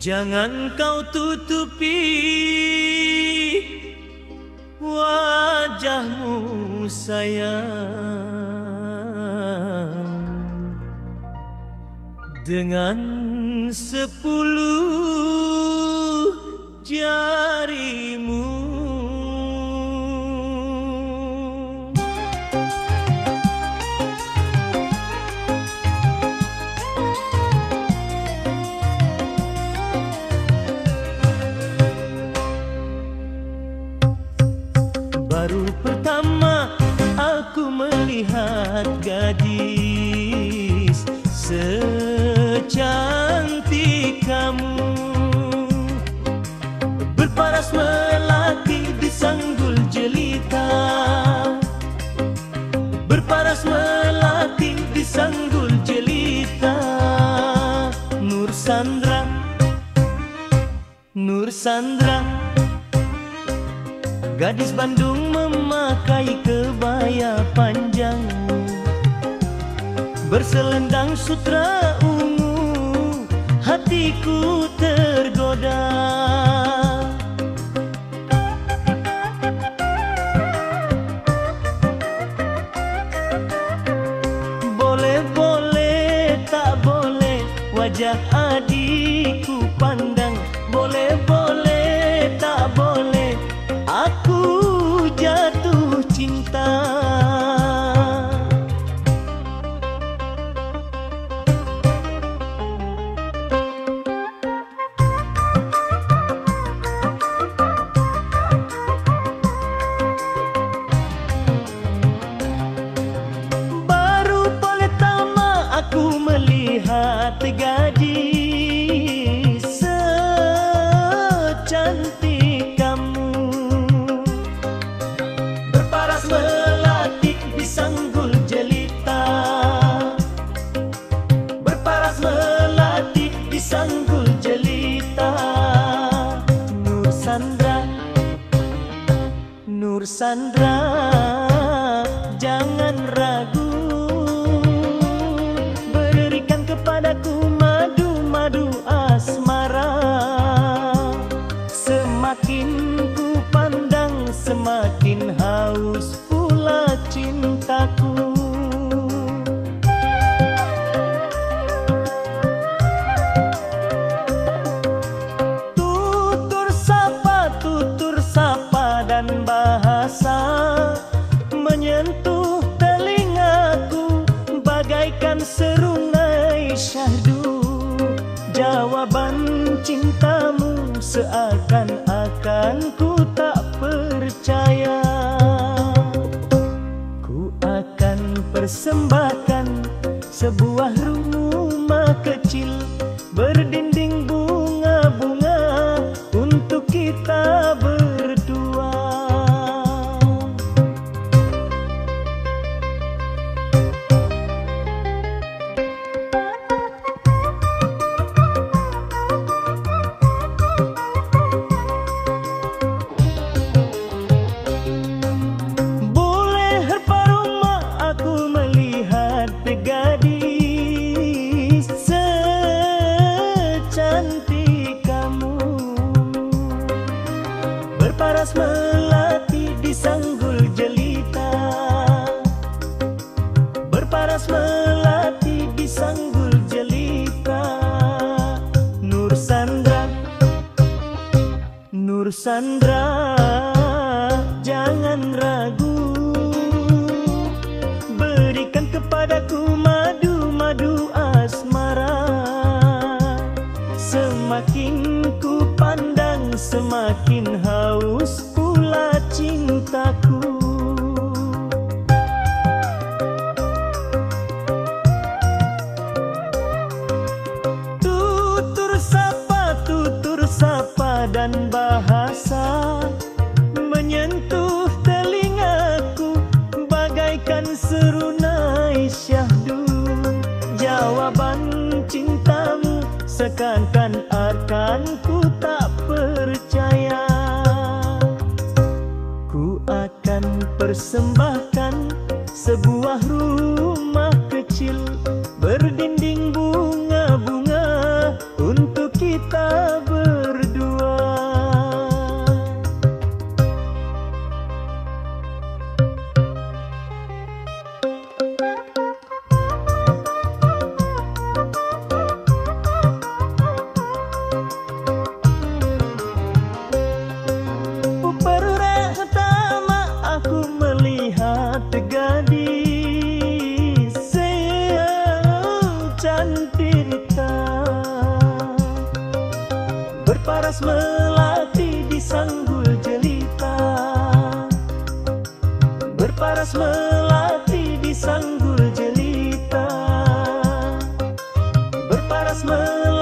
Jangan kau tutupi wajahmu sayang dengan 10 jarimu. Baru pertama aku melihat gadis secantik kamu, berparas melati di sanggul jelita, berparas melati di sanggul jelita. Nur Sandra, Nur Sandra, gadis Bandung memakai kebaya panjang, berselendang sutra ungu, hatiku tergoda. Boleh-boleh tak boleh wajah adikku pandang, boleh-boleh tak boleh aku jatuh cinta. Baru pertama aku melihat gadis secantik kamu, berparas melati di sanggul jelita, berparas melati di sanggul jelita. Nur Sandra, Nur Sandra, jangan ragu, berikan kepadaku madu-madu asmara. Semakin ku pandang, semakin haus pula cintaku. Tutur sapa dan bahasa menyentuh telingaku bagaikan serunai syahdu. Jawaban cintamu seakan-akan ku tak percaya. Ku akan persembahkan sebuah rumah kecil berdinding bunga-bunga untuk kita berdua. Gadis secantik kamu, berparas melati di sanggul jelita, berparas melati di sanggul jelita. Nur Sandra, Nur Sandra, jangan ragu, berikan kepadaku madu-madu asmara. Semakin ku pandang, semakin haus pula cintaku. Tutur sapa dan bahasa menyentuh telingaku bagaikan serunai syahdu. Jawaban cintamu seakan-akan ku tak percaya. Ku akan persembahkan sebuah rumah kecil berdinding bunga-bunga untuk kita menderita. Berparas melati di sanggul jelita. Berparas melati di sanggul jelita. Berparas melati